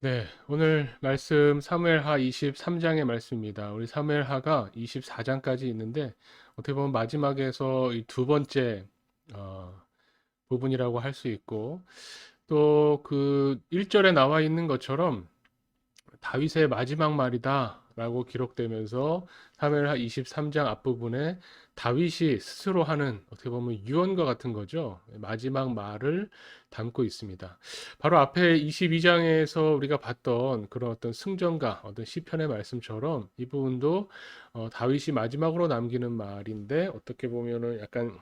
네, 오늘 말씀 사무엘하 23장의 말씀입니다. 우리 사무엘하가 24장까지 있는데 어떻게 보면 마지막에서 이 두 번째 어, 부분이라고 할 수 있고 또 그 1절에 나와 있는 것처럼 다윗의 마지막 말이다라고 기록되면서 사무엘하 23장 앞부분에 다윗이 스스로 하는 어떻게 보면 유언과 같은 거죠. 마지막 말을 담고 있습니다. 바로 앞에 22장에서 우리가 봤던 그런 어떤 승전가, 어떤 시편의 말씀처럼 이 부분도 다윗이 마지막으로 남기는 말인데 어떻게 보면은 약간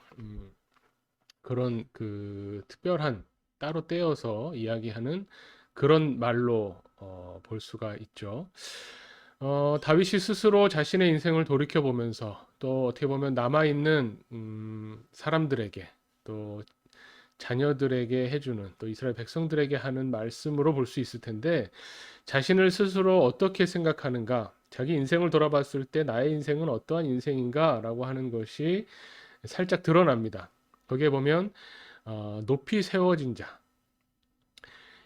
그런 그 특별한 따로 떼어서 이야기하는 그런 말로 볼 수가 있죠. 다윗이 스스로 자신의 인생을 돌이켜 보면서 또 어떻게 보면 남아 있는 사람들에게 또 자녀들에게 해주는 또 이스라엘 백성들에게 하는 말씀으로 볼 수 있을 텐데 자신을 스스로 어떻게 생각하는가, 자기 인생을 돌아봤을 때 나의 인생은 어떠한 인생인가라고 하는 것이 살짝 드러납니다. 거기에 보면 높이 세워진 자.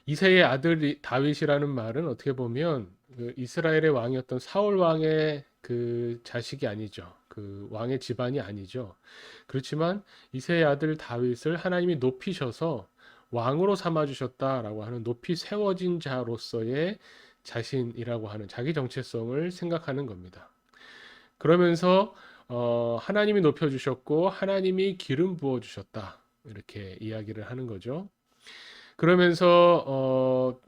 이새의 아들 다윗이라는 말은 어떻게 보면 그 이스라엘의 왕이었던 사울 왕의 그 자식이 아니죠. 그 왕의 집안이 아니죠. 그렇지만 이새의 아들 다윗을 하나님이 높이셔서 왕으로 삼아 주셨다라고 하는 높이 세워진 자로서의 자신이라고 하는 자기 정체성을 생각하는 겁니다. 그러면서 하나님이 높여 주셨고 하나님이 기름 부어 주셨다. 이렇게 이야기를 하는 거죠. 그러면서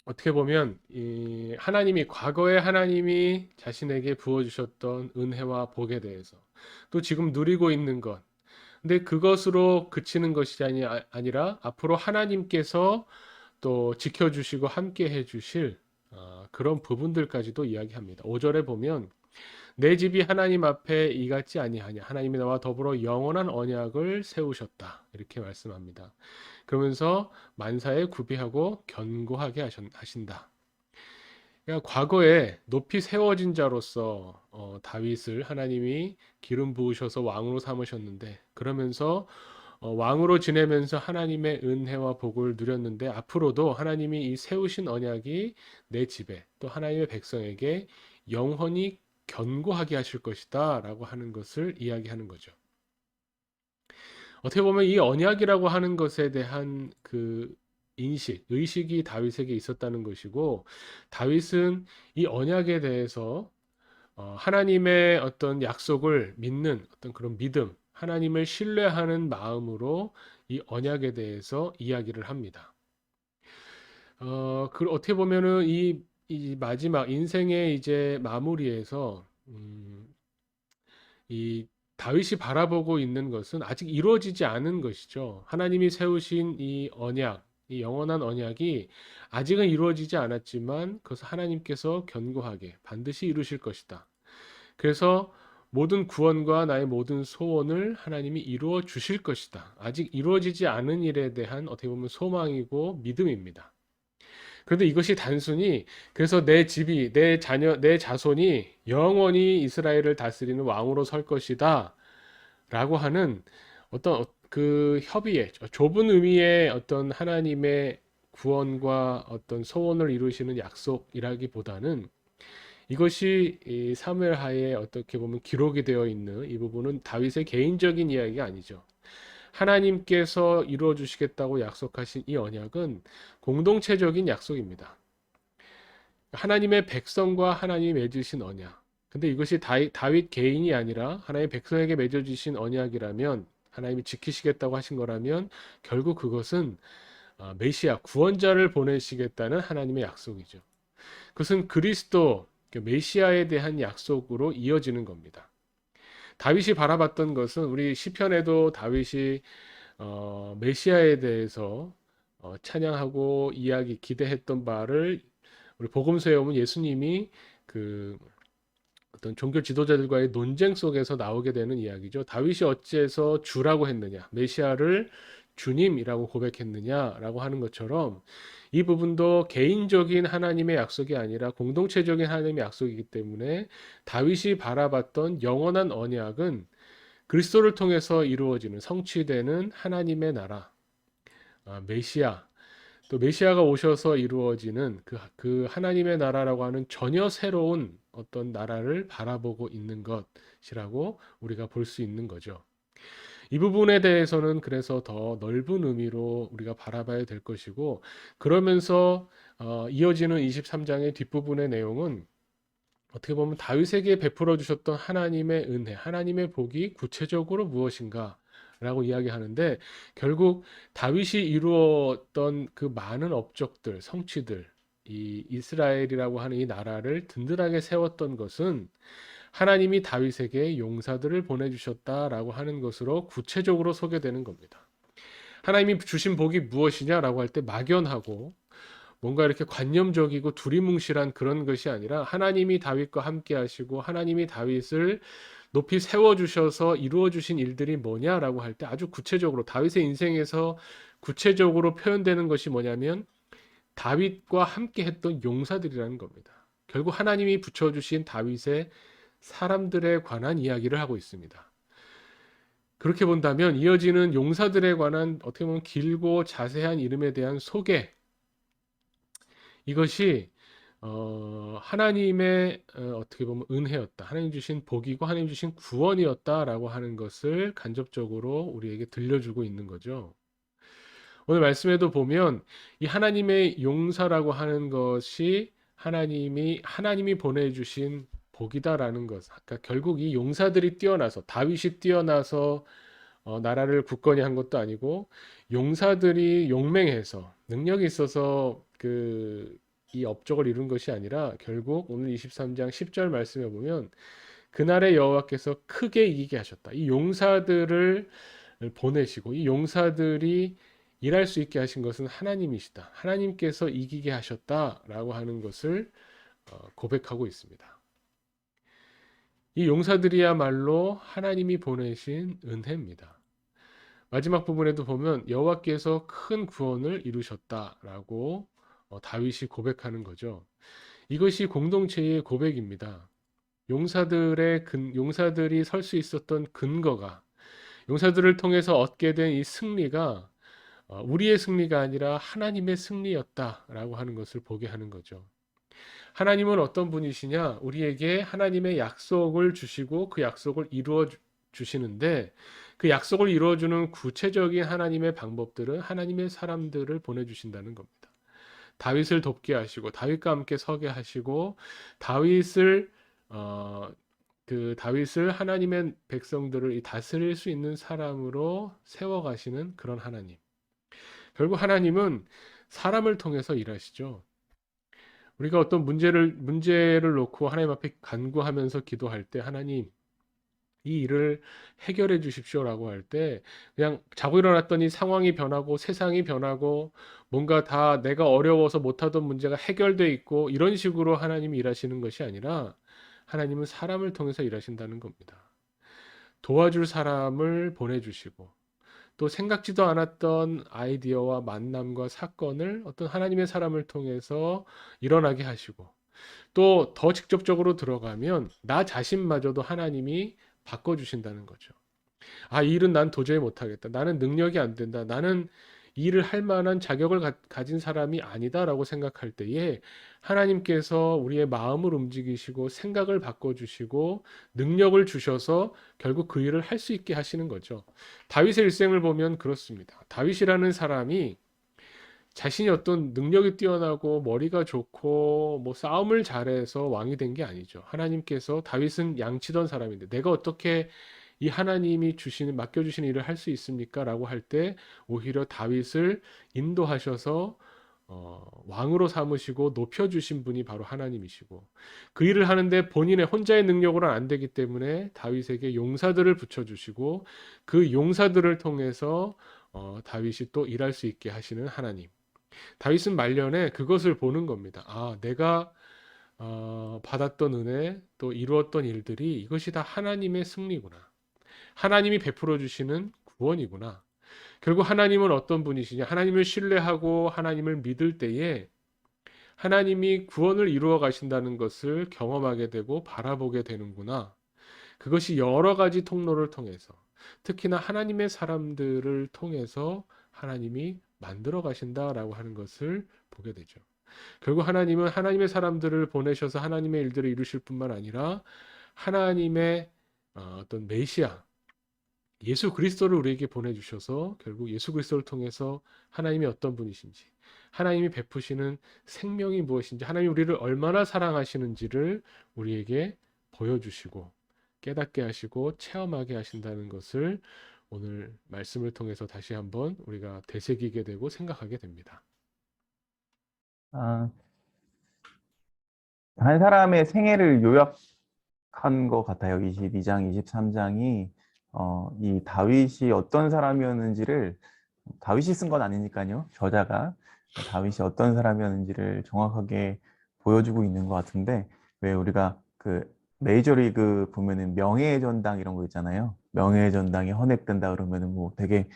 어떻게 보면 이 하나님이 과거에 하나님이 자신에게 부어 주셨던 은혜와 복에 대해서 또 지금 누리고 있는 것 근데 그것으로 그치는 것이 아니라 앞으로 하나님께서 또 지켜주시고 함께 해주실 그런 부분들까지도 이야기합니다. 5절에 보면 내 집이 하나님 앞에 이같지 아니하냐 하나님이 나와 더불어 영원한 언약을 세우셨다 이렇게 말씀합니다. 그러면서 만사에 구비하고 견고하게 하신다. 그러니까 과거에 높이 세워진 자로서 다윗을 하나님이 기름 부으셔서 왕으로 삼으셨는데 그러면서 왕으로 지내면서 하나님의 은혜와 복을 누렸는데 앞으로도 하나님이 이 세우신 언약이 내 집에 또 하나님의 백성에게 영원히 견고하게 하실 것이다 라고 하는 것을 이야기하는 거죠. 어떻게 보면 이 언약이라고 하는 것에 대한 그 인식, 의식이 다윗에게 있었다는 것이고 다윗은 이 언약에 대해서 하나님의 어떤 약속을 믿는 어떤 그런 믿음, 하나님을 신뢰하는 마음으로 이 언약에 대해서 이야기를 합니다. 그 어떻게 보면은 이 마지막 인생의 이제 마무리에서 이 다윗이 바라보고 있는 것은 아직 이루어지지 않은 것이죠. 하나님이 세우신 이 언약, 이 영원한 언약이 아직은 이루어지지 않았지만 그것을 하나님께서 견고하게 반드시 이루실 것이다. 그래서 모든 구원과 나의 모든 소원을 하나님이 이루어 주실 것이다. 아직 이루어지지 않은 일에 대한 어떻게 보면 소망이고 믿음입니다. 그런데 이것이 단순히 그래서 내 집이 내 자녀 내 자손이 영원히 이스라엘을 다스리는 왕으로 설 것이다 라고 하는 어떤 그 협의의 좁은 의미의 어떤 하나님의 구원과 어떤 소원을 이루시는 약속이라기보다는 이것이 이 사무엘 하에 어떻게 보면 기록이 되어 있는 이 부분은 다윗의 개인적인 이야기가 아니죠. 하나님께서 이루어 주시겠다고 약속하신 이 언약은 공동체적인 약속입니다. 하나님의 백성과 하나님이 맺으신 언약. 근데 이것이 다윗 개인이 아니라 하나님의 백성에게 맺어주신 언약이라면 하나님이 지키시겠다고 하신 거라면 결국 그것은 메시아 구원자를 보내시겠다는 하나님의 약속이죠. 그것은 그리스도 그 메시아에 대한 약속으로 이어지는 겁니다. 다윗이 바라봤던 것은 우리 시편에도 다윗이 메시아에 대해서 찬양하고 이야기 기대했던 바를 우리 복음서에 오면 예수님이 그 어떤 종교 지도자들과의 논쟁 속에서 나오게 되는 이야기죠. 다윗이 어찌해서 주라고 했느냐, 메시아를 주님이라고 고백했느냐라고 하는 것처럼 이 부분도 개인적인 하나님의 약속이 아니라 공동체적인 하나님의 약속이기 때문에 다윗이 바라봤던 영원한 언약은 그리스도를 통해서 이루어지는 성취되는 하나님의 나라, 메시아, 또 메시아가 오셔서 이루어지는 그 하나님의 나라라고 하는 전혀 새로운 어떤 나라를 바라보고 있는 것이라고 우리가 볼 수 있는 거죠. 이 부분에 대해서는 그래서 더 넓은 의미로 우리가 바라봐야 될 것이고, 그러면서 이어지는 23장의 뒷부분의 내용은 어떻게 보면 다윗에게 베풀어 주셨던 하나님의 은혜, 하나님의 복이 구체적으로 무엇인가 라고 이야기하는데, 결국 다윗이 이루었던 그 많은 업적들, 성취들, 이 이스라엘이라고 하는 이 나라를 든든하게 세웠던 것은 하나님이 다윗에게 용사들을 보내주셨다라고 하는 것으로 구체적으로 소개되는 겁니다. 하나님이 주신 복이 무엇이냐라고 할 때 막연하고 뭔가 이렇게 관념적이고 두리뭉실한 그런 것이 아니라, 하나님이 다윗과 함께 하시고 하나님이 다윗을 높이 세워주셔서 이루어주신 일들이 뭐냐라고 할 때 아주 구체적으로 다윗의 인생에서 구체적으로 표현되는 것이 뭐냐면 다윗과 함께 했던 용사들이라는 겁니다. 결국 하나님이 붙여주신 다윗의 사람들에 관한 이야기를 하고 있습니다. 그렇게 본다면 이어지는 용사들에 관한 어떻게 보면 길고 자세한 이름에 대한 소개, 이것이 하나님의 어떻게 보면 은혜였다, 하나님 주신 복이고 하나님 주신 구원이었다라고 하는 것을 간접적으로 우리에게 들려주고 있는 거죠. 오늘 말씀에도 보면 이 하나님의 용사라고 하는 것이 하나님이 보내주신 복이다라는 것. 그러니까 결국 이 용사들이 뛰어나서, 다윗이 뛰어나서 나라를 굳건히 한 것도 아니고, 용사들이 용맹해서 능력이 있어서 이 업적을 이룬 것이 아니라, 결국 오늘 23장 10절 말씀에 보면 그날의 여호와께서 크게 이기게 하셨다. 이 용사들을 보내시고 이 용사들이 일할 수 있게 하신 것은 하나님이시다. 하나님께서 이기게 하셨다라고 하는 것을 고백하고 있습니다. 이 용사들이야말로 하나님이 보내신 은혜입니다. 마지막 부분에도 보면 여호와께서 큰 구원을 이루셨다라고 다윗이 고백하는 거죠. 이것이 공동체의 고백입니다. 용사들이 설 수 있었던 근거가, 용사들을 통해서 얻게 된 이 승리가 우리의 승리가 아니라 하나님의 승리였다라고 하는 것을 보게 하는 거죠. 하나님은 어떤 분이시냐? 우리에게 하나님의 약속을 주시고 그 약속을 이루어 주시는데, 그 약속을 이루어주는 구체적인 하나님의 방법들은 하나님의 사람들을 보내주신다는 겁니다. 다윗을 돕게 하시고 다윗과 함께 서게 하시고 다윗을 다윗을 하나님의 백성들을 다스릴 수 있는 사람으로 세워가시는 그런 하나님. 결국 하나님은 사람을 통해서 일하시죠. 우리가 어떤 문제를 놓고 하나님 앞에 간구하면서 기도할 때, 하나님 이 일을 해결해 주십시오라고 할 때, 그냥 자고 일어났더니 상황이 변하고 세상이 변하고 뭔가 다 내가 어려워서 못하던 문제가 해결돼 있고 이런 식으로 하나님이 일하시는 것이 아니라, 하나님은 사람을 통해서 일하신다는 겁니다. 도와줄 사람을 보내주시고, 또 생각지도 않았던 아이디어와 만남과 사건을 어떤 하나님의 사람을 통해서 일어나게 하시고, 또 더 직접적으로 들어가면 나 자신마저도 하나님이 바꿔주신다는 거죠. 아, 이 일은 난 도저히 못하겠다. 나는 능력이 안 된다. 나는 이 일을 할 만한 자격을 가진 사람이 아니다라고 생각할 때에 하나님께서 우리의 마음을 움직이시고 생각을 바꿔주시고 능력을 주셔서 결국 그 일을 할 수 있게 하시는 거죠. 다윗의 일생을 보면 그렇습니다. 다윗이라는 사람이 자신이 어떤 능력이 뛰어나고 머리가 좋고 뭐 싸움을 잘해서 왕이 된 게 아니죠. 하나님께서, 다윗은 양치던 사람인데 내가 어떻게 이 하나님이 맡겨주시는 일을 할 수 있습니까? 라고 할 때 오히려 다윗을 인도하셔서 왕으로 삼으시고 높여주신 분이 바로 하나님이시고, 그 일을 하는데 본인의 혼자의 능력으로는 안 되기 때문에 다윗에게 용사들을 붙여주시고 그 용사들을 통해서 다윗이 또 일할 수 있게 하시는 하나님. 다윗은 말년에 그것을 보는 겁니다. 아, 내가 받았던 은혜, 또 이루었던 일들이 이것이 다 하나님의 승리구나. 하나님이 베풀어 주시는 구원이구나. 결국 하나님은 어떤 분이시냐? 하나님을 신뢰하고 하나님을 믿을 때에 하나님이 구원을 이루어 가신다는 것을 경험하게 되고 바라보게 되는구나. 그것이 여러 가지 통로를 통해서, 특히나 하나님의 사람들을 통해서 하나님이 만들어 가신다라고 하는 것을 보게 되죠. 결국 하나님은 하나님의 사람들을 보내셔서 하나님의 일들을 이루실 뿐만 아니라 하나님의 어떤 메시아 예수 그리스도를 우리에게 보내주셔서 결국 예수 그리스도를 통해서 하나님이 어떤 분이신지, 하나님이 베푸시는 생명이 무엇인지, 하나님이 우리를 얼마나 사랑하시는지를 우리에게 보여주시고 깨닫게 하시고 체험하게 하신다는 것을 오늘 말씀을 통해서 다시 한번 우리가 되새기게 되고 생각하게 됩니다. 아, 한 사람의 생애를 요약한 것 같아요. 22장, 23장이 이 다윗이 어떤 사람이었는지를 다윗이 쓴 건 아니니까요. 저자가 다윗이 어떤 사람이었는지를 정확하게 보여주고 있는 것 같은데 왜 우리가 그 메이저리그 보면은 명예의 전당 이런 거 있잖아요. 명예의 전당이 헌액된다 그러면은 뭐 되게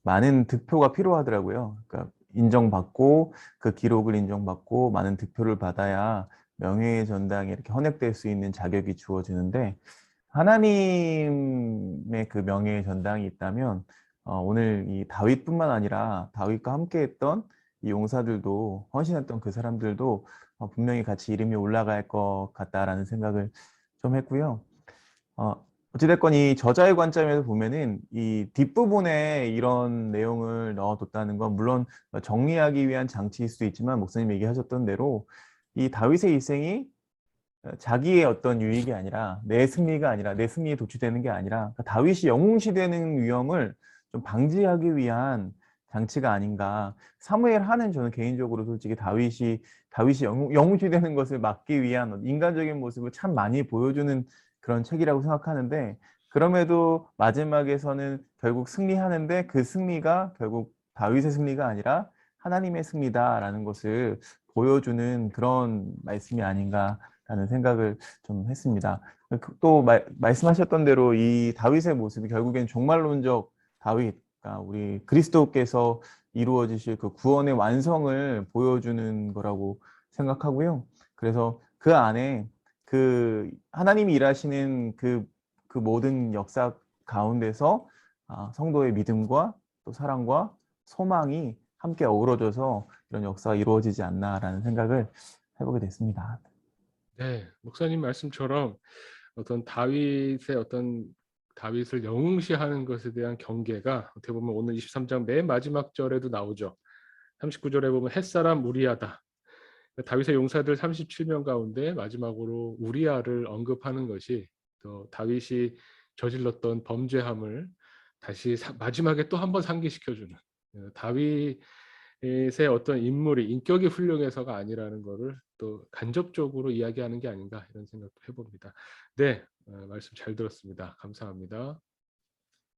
많은 득표가 필요하더라고요. 그러니까 인정받고 그 기록을 인정받고 많은 득표를 받아야 명예의 전당에 이렇게 헌액될 수 있는 자격이 주어지는데 하나님의 그 명예의 전당이 있다면 오늘 이 다윗뿐만 아니라 다윗과 함께했던 이 용사들도 헌신했던 그 사람들도 분명히 같이 이름이 올라갈 것 같다라는 생각을 좀 했고요. 어찌됐건 이 저자의 관점에서 보면은 이 뒷부분에 이런 내용을 넣어뒀다는 건 물론 정리하기 위한 장치일 수도 있지만 목사님 얘기하셨던 대로 이 다윗의 일생이 자기의 어떤 유익이 아니라 내 승리가 아니라 내 승리에 도취되는 게 아니라 그러니까 다윗이 영웅시되는 위험을 좀 방지하기 위한 장치가 아닌가. 사무엘하는 저는 개인적으로 솔직히 다윗이 영웅시되는 것을 막기 위한 인간적인 모습을 참 많이 보여주는 그런 책이라고 생각하는데 그럼에도 마지막에서는 결국 승리하는데 그 승리가 결국 다윗의 승리가 아니라 하나님의 승리다라는 것을 보여주는 그런 말씀이 아닌가 라는 생각을 좀 했습니다. 또 말씀하셨던 대로 이 다윗의 모습이 결국엔 종말론적 다윗, 그러니까 우리 그리스도께서 이루어지실 그 구원의 완성을 보여주는 거라고 생각하고요. 그래서 그 안에 그 하나님이 일하시는 그 모든 역사 가운데서 성도의 믿음과 또 사랑과 소망이 함께 어우러져서 이런 역사가 이루어지지 않나라는 생각을 해보게 됐습니다. 네, 목사님 말씀처럼 어떤 다윗을 영웅시하는 것에 대한 경계가 어떻게 보면 오늘 23장 맨 마지막 절에도 나오죠. 39절에 보면 햇사람 우리아다. 다윗의 용사들 37명 가운데 마지막으로 우리아를 언급하는 것이 또 다윗이 저질렀던 범죄함을 다시 마지막에 또 한 번 상기시켜주는 다윗의 어떤 인물이 인격이 훌륭해서가 아니라는 것을 또 간접적으로 이야기하는 게 아닌가 이런 생각도 해봅니다. 네, 말씀 잘 들었습니다. 감사합니다.